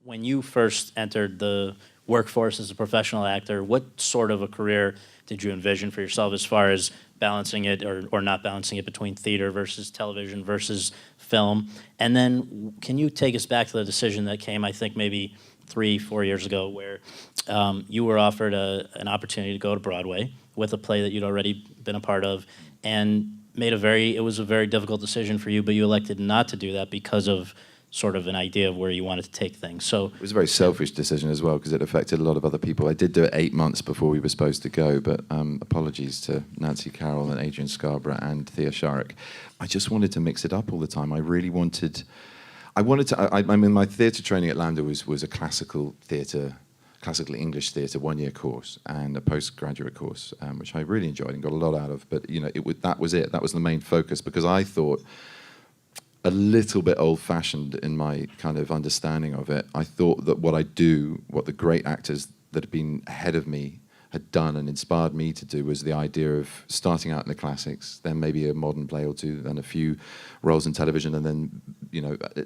when you first entered the workforce as a professional actor, what sort of a career did you envision for yourself as far as balancing it or not balancing it between theater versus television versus film? And then can you take us back to the decision that came, I think, maybe 3-4 years ago, where you were offered an opportunity to go to Broadway with a play that you'd already been a part of, and it was a very difficult decision for you, but you elected not to do that because of sort of an idea of where you wanted to take things. So it was a very selfish decision as well, because it affected a lot of other people. I did do it 8 months before we were supposed to go, but apologies to Nancy Carroll and Adrian Scarborough and Thea Sharrock. I just wanted to mix it up all the time. I really wanted... I mean, my theatre training at LAMDA was a classical English theatre 1-year course and a postgraduate course, which I really enjoyed and got a lot out of. But that was it. That was the main focus, because I thought, a little bit old-fashioned in my kind of understanding of it, I thought that what the great actors that had been ahead of me had done and inspired me to do, was the idea of starting out in the classics, then maybe a modern play or two, then a few roles in television, and then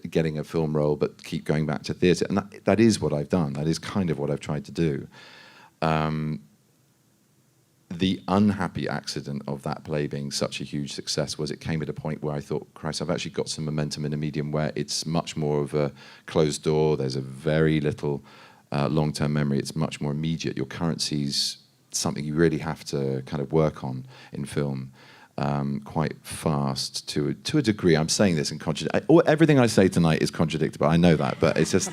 getting a film role, but keep going back to theatre. And that is what I've done. That is kind of what I've tried to do. The unhappy accident of that play being such a huge success was it came at a point where I thought, Christ, I've actually got some momentum in a medium where it's much more of a closed door. There's a very little long-term memory. It's much more immediate. Your currency's something you really have to kind of work on in film quite fast to a degree. I'm saying this in everything I say tonight is contradictory. I know that, but it's just,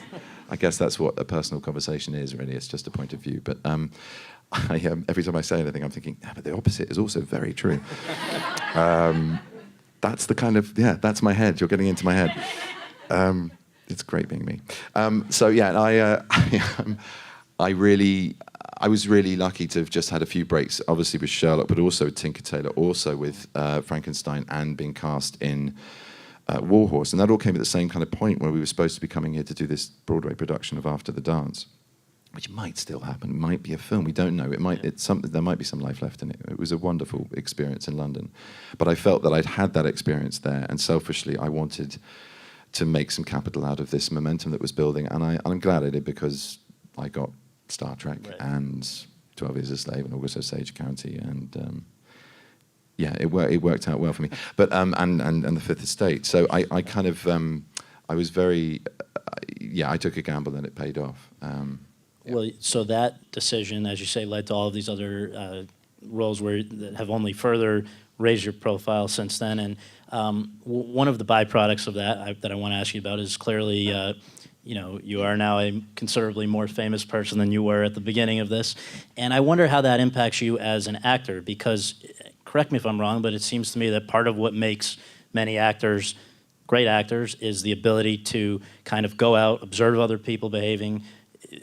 I guess that's what a personal conversation is, really. It's just a point of view. But every time I say anything, I'm thinking, but the opposite is also very true. That's the kind of, that's my head. You're getting into my head. It's great being me. I was really lucky to have just had a few breaks, obviously with Sherlock, but also with Tinker Tailor, also with Frankenstein, and being cast in War Horse. And that all came at the same kind of point where we were supposed to be coming here to do this Broadway production of After the Dance, which might still happen. It might be a film. We don't know. There might be some life left in it. It was a wonderful experience in London. But I felt that I'd had that experience there, and selfishly, I wanted to make some capital out of this momentum that was building. And I'm glad I did, because I got Star Trek and 12 Years a Slave and August Osage County, and it worked out well for me. But and the Fifth Estate. So I kind of I was very I took a gamble and it paid off. Well, so that decision, as you say, led to all of these other roles that have only further raised your profile since then. And one of the byproducts of that I want to ask you about is clearly, you are now a considerably more famous person than you were at the beginning of this. And I wonder how that impacts you as an actor, because, correct me if I'm wrong, but it seems to me that part of what makes many actors great actors is the ability to kind of go out, observe other people behaving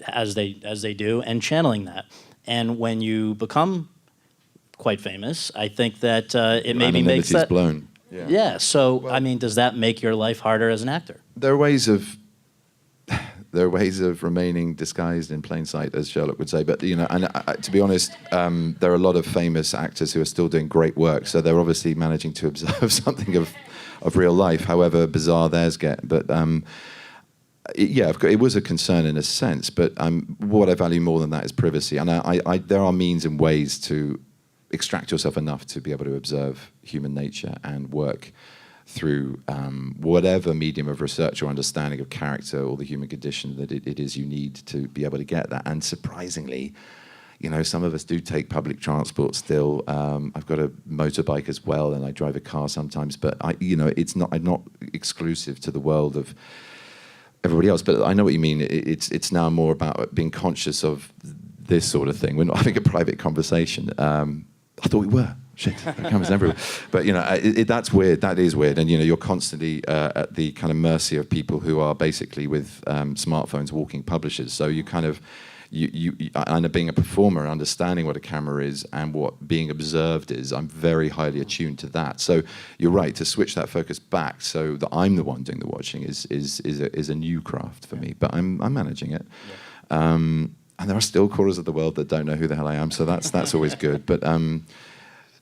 as they do, and channeling that. And when you become quite famous, I think that it maybe makes that blown. Yeah. So well, I mean, does that make your life harder as an actor? There are ways of remaining disguised in plain sight, as Sherlock would say. But to be honest, there are a lot of famous actors who are still doing great work. So they're obviously managing to observe something of real life, however bizarre theirs get. But it was a concern in a sense, but what I value more than that is privacy. And there are means and ways to extract yourself enough to be able to observe human nature and work through whatever medium of research or understanding of character or the human condition that it is you need to be able to get that. And surprisingly, some of us do take public transport still. I've got a motorbike as well, and I drive a car sometimes, but I'm not exclusive to the world of everybody else. But I know what you mean. It's now more about being conscious of this sort of thing. We're not having a private conversation. I thought we were. Shit, cameras everywhere. But that's weird. That is weird. And you're constantly at the kind of mercy of people who are basically with smartphones walking publishers. So you kind of and being a performer, understanding what a camera is and what being observed is, I'm very highly attuned to that. So you're right, to switch that focus back so that I'm the one doing the watching is a new craft for me. But I'm managing it. Yeah. And there are still corners of the world that don't know who the hell I am. So that's always good. But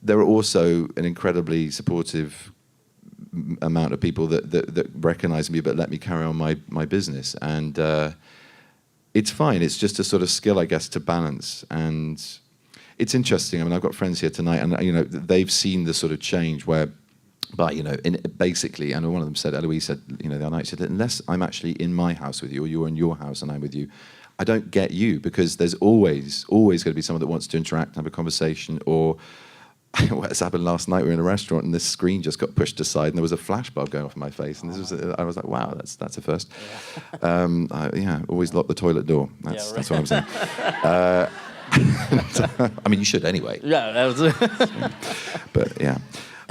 there are also an incredibly supportive amount of people that recognize me but let me carry on my business. And it's fine. It's just a sort of skill, I guess, to balance. And it's interesting. I mean, I've got friends here tonight, and they've seen the sort of change where, but basically, and one of them said, Eloise said, the other night, she said, unless I'm actually in my house with you, or you're in your house and I'm with you, I don't get you, because there's always going to be someone that wants to interact and have a conversation. Or what has happened last night, we were in a restaurant and this screen just got pushed aside and there was a flashbulb going off in my face, and I was like, wow, that's a first. Always lock the toilet door. That's what I'm saying. I mean, you should anyway. Yeah, that was But yeah.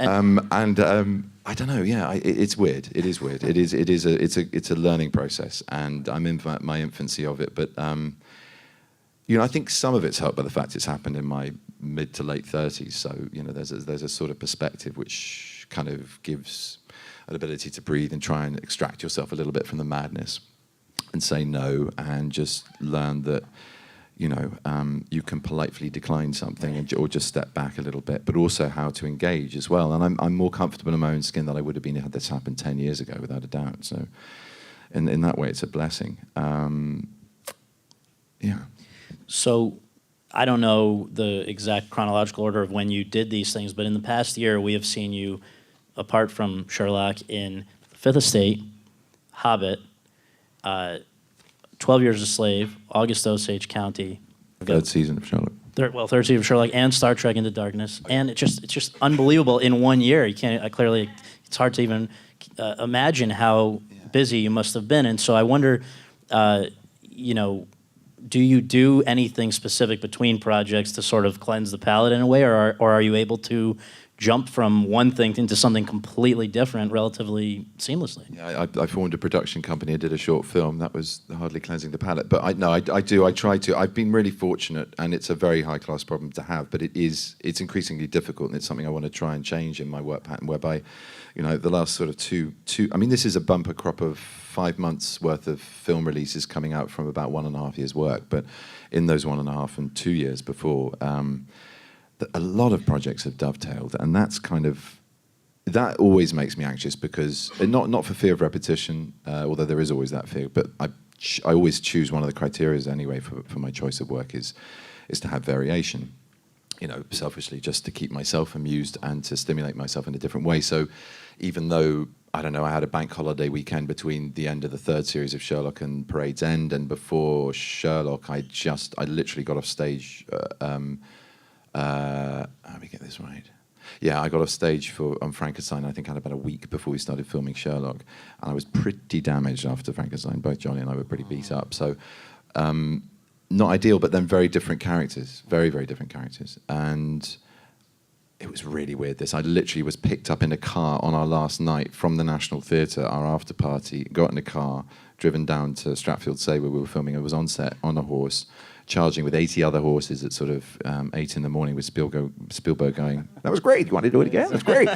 I don't know. Yeah, it's weird. It is weird. It's a learning process, and I'm in my infancy of it. But I think some of it's helped by the fact it's happened in my mid to late 30s. So there's a sort of perspective which kind of gives an ability to breathe and try and extract yourself a little bit from the madness, and say no, and just learn that. You can politely decline something or just step back a little bit, but also how to engage as well. And I'm more comfortable in my own skin than I would have been had this happened 10 years ago, without a doubt. So in that way, it's a blessing. Yeah. So I don't know the exact chronological order of when you did these things, but in the past year, we have seen you, apart from Sherlock, in Fifth Estate, Hobbit, 12 Years a Slave, August Osage County. Third season of Sherlock. Third season of Sherlock, and Star Trek Into Darkness. And it's just unbelievable in 1 year. You can't, clearly, it's hard to even imagine how busy you must have been. And so I wonder, do you do anything specific between projects to sort of cleanse the palate in a way, or are you able to jump from one thing into something completely different relatively seamlessly? Yeah, I formed a production company. I did a short film. That was hardly cleansing the palate. But I do. I try to. I've been really fortunate, and it's a very high-class problem to have, but it's increasingly difficult, and it's something I want to try and change in my work pattern, whereby, the last sort of two. I mean, this is a bumper crop of 5 months worth of film releases coming out from about 1.5 years' work, but in those 1.5 and 2 years before, a lot of projects have dovetailed, and that always makes me anxious, because not for fear of repetition, although there is always that fear, but I always choose one of the criteria anyway for my choice of work is to have variation, selfishly, just to keep myself amused and to stimulate myself in a different way. So even though, I don't know, I had a bank holiday weekend between the end of the third series of Sherlock and Parade's End, and before Sherlock, I literally got off stage. How do we get this right? Yeah, I got off stage on Frankenstein. I think I had about a week before we started filming Sherlock, and I was pretty damaged after Frankenstein. Both Johnny and I were pretty beat up. So, not ideal, but then very different characters, very, very different characters. And it was really weird. I literally was picked up in a car on our last night from the National Theatre, our after party, got in a car, driven down to Stratfield-Say where we were filming. I was on set on a horse, charging with 80 other horses at sort of 8 in the morning, with Spielberg going, that was great, you want to do it again? That's great.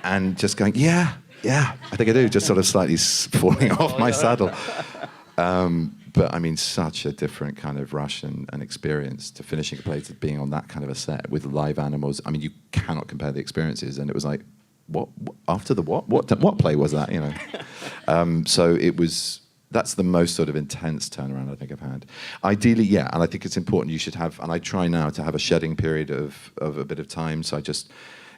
And just going, yeah, I think I do, just sort of slightly falling off my saddle. But I mean, such a different kind of rush and experience to finishing a play, to being on that kind of a set with live animals. I mean, you cannot compare the experiences. And it was like, what after the what play was that, So it was, that's the most sort of intense turnaround I think I've had. Ideally, yeah, and I think it's important you should have, and I try now to have a shedding period of a bit of time, so I just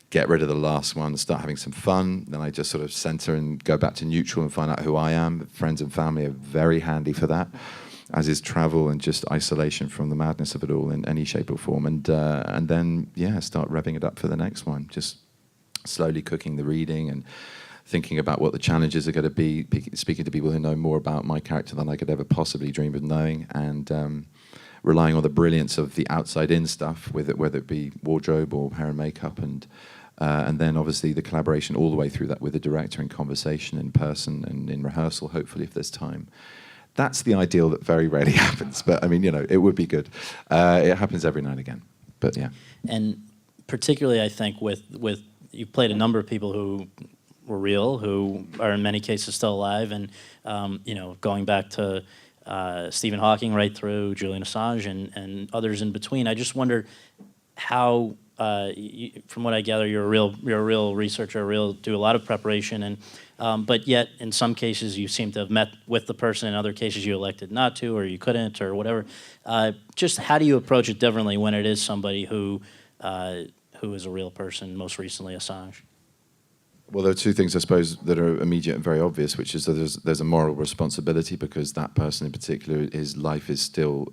get rid of the last one, start having some fun, then I just sort of center and go back to neutral and find out who I am. Friends and family are very handy for that, as is travel and just isolation from the madness of it all in any shape or form. And then, yeah, start revving it up for the next one, just slowly cooking the reading and thinking about what the challenges are going to be, speaking to people who know more about my character than I could ever possibly dream of knowing, and relying on the brilliance of the outside-in stuff, whether it be wardrobe or hair and makeup, and then obviously the collaboration all the way through that with the director in conversation, in person, and in rehearsal, hopefully, if there's time. That's the ideal that very rarely happens, but I mean, it would be good. It happens every now and again, but yeah. And particularly, I think, with you've played a number of people who were real, who are in many cases still alive, and going back to Stephen Hawking right through Julian Assange and others in between. I just wonder how from what I gather, you're a real researcher, do a lot of preparation, and but yet in some cases you seem to have met with the person. In other cases you elected not to, or you couldn't, or whatever. Just how do you approach it differently when it is somebody who is a real person? Most recently, Assange. Well, there are two things, I suppose, that are immediate and very obvious, which is that there's a moral responsibility because that person in particular, his life is still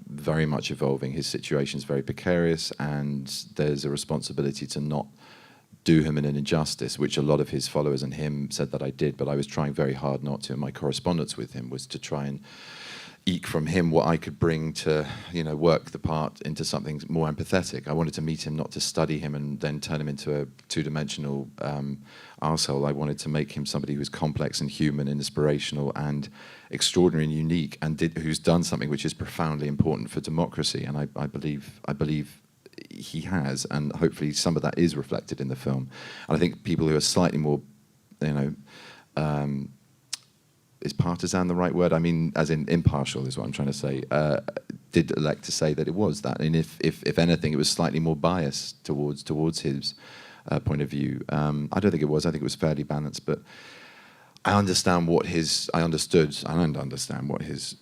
very much evolving. His situation is very precarious, and there's a responsibility to not do him an injustice, which a lot of his followers and him said that I did, but I was trying very hard not to. And my correspondence with him was to try and eke from him what I could bring to, work the part into something more empathetic. I wanted to meet him, not to study him and then turn him into a two-dimensional arsehole. I wanted to make him somebody who's complex and human and inspirational and extraordinary and unique, and who's done something which is profoundly important for democracy. And I believe he has, and hopefully some of that is reflected in the film. And I think people who are slightly more, is partisan the right word? I mean, as in impartial is what I'm trying to say. Did elect to say that it was that, and if anything, it was slightly more biased towards his point of view. I don't think it was. I think it was fairly balanced, but I understand what I understood and understand what his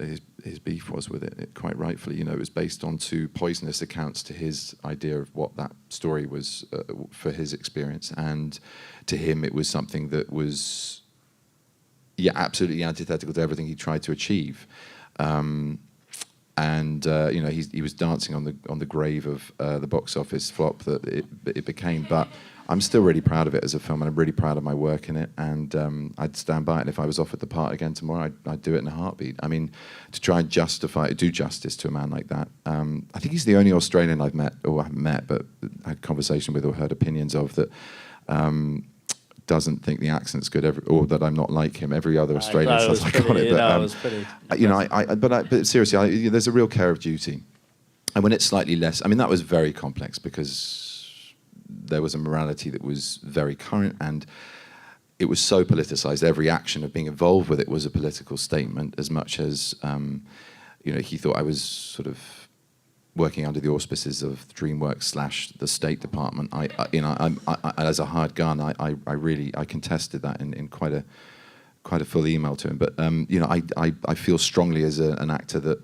beef was with it. Quite rightfully, it was based on two poisonous accounts to his idea of what that story was for his experience, and to him, it was something that was. Yeah, absolutely antithetical to everything he tried to achieve, he was dancing on the grave of the box office flop that it became. But I'm still really proud of it as a film, and I'm really proud of my work in it. And I'd stand by it. And if I was offered the part again tomorrow, I'd do it in a heartbeat. I mean, to try and do justice to a man like that. I think he's the only Australian I've met, or haven't met, but had conversation with or heard opinions of that. Doesn't think the accent's good, or that I'm not like him. Every other Australian says I got it, but it was pretty. But seriously, there's a real care of duty, and when it's slightly less, I mean, that was very complex because there was a morality that was very current, and it was so politicized. Every action of being involved with it was a political statement, as much as he thought I was sort of working under the auspices of DreamWorks / the State Department. I as a hired gun, I contested that in quite a full email to him. But I feel strongly as an actor that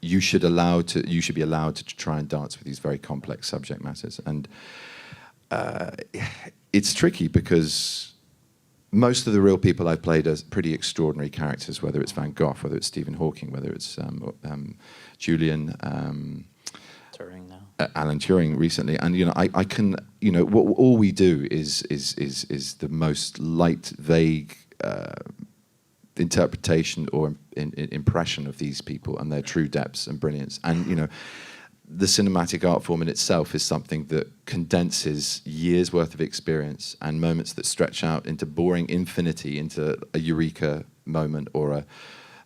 you should be allowed to try and dance with these very complex subject matters, and it's tricky because most of the real people I've played are pretty extraordinary characters, whether it's Van Gogh, whether it's Stephen Hawking, whether it's Julian, Turing now. Alan Turing recently, and I can what all we do is the most light, vague interpretation or impression of these people and their true depths and brilliance, and the cinematic art form in itself is something that condenses years' worth of experience and moments that stretch out into boring infinity, into a eureka moment or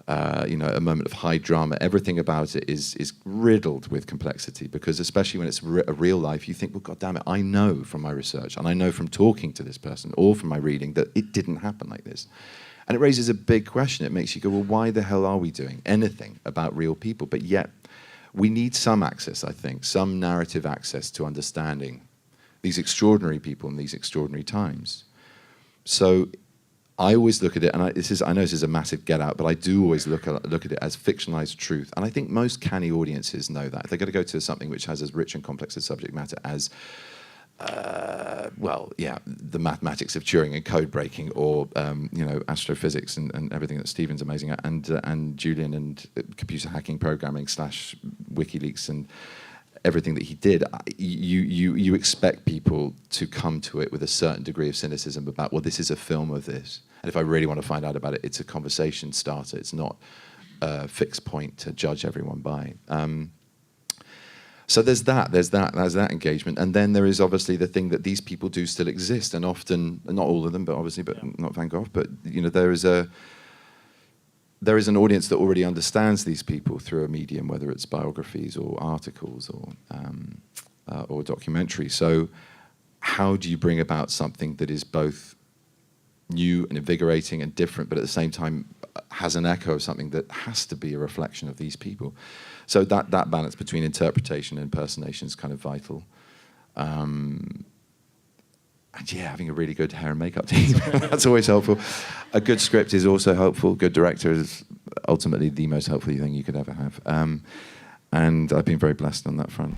a moment of high drama. Everything about it is riddled with complexity, because especially when it's a real life, you think, well, God damn it, I know from my research and I know from talking to this person or from my reading that it didn't happen like this. And it raises a big question. It makes you go, well, why the hell are we doing anything about real people? But yet, we need some access, I think, some narrative access to understanding these extraordinary people in these extraordinary times. So I always look at it, and I know this is a massive get out, but I do always look at it as fictionalized truth. And I think most canny audiences know that. If they're going to go to something which has as rich and complex a subject matter as the mathematics of Turing and code breaking, or astrophysics and everything that Stephen's amazing at, and Julian and computer hacking, programming / WikiLeaks and everything that he did, you expect people to come to it with a certain degree of cynicism about, well, this is a film of this, and if I really want to find out about it, it's a conversation starter. It's not a fixed point to judge everyone by. So there's that engagement, and then there is obviously the thing that these people do still exist, and often, not all of them, but obviously, but not Van Gogh, but there is an audience that already understands these people through a medium, whether it's biographies or articles or documentaries. So how do you bring about something that is both new and invigorating and different, but at the same time has an echo of something that has to be a reflection of these people. So that balance between interpretation and impersonation is kind of vital. And yeah, having a really good hair and makeup team, that's always helpful. A good script is also helpful. Good director is ultimately the most helpful thing you could ever have. And I've been very blessed on that front.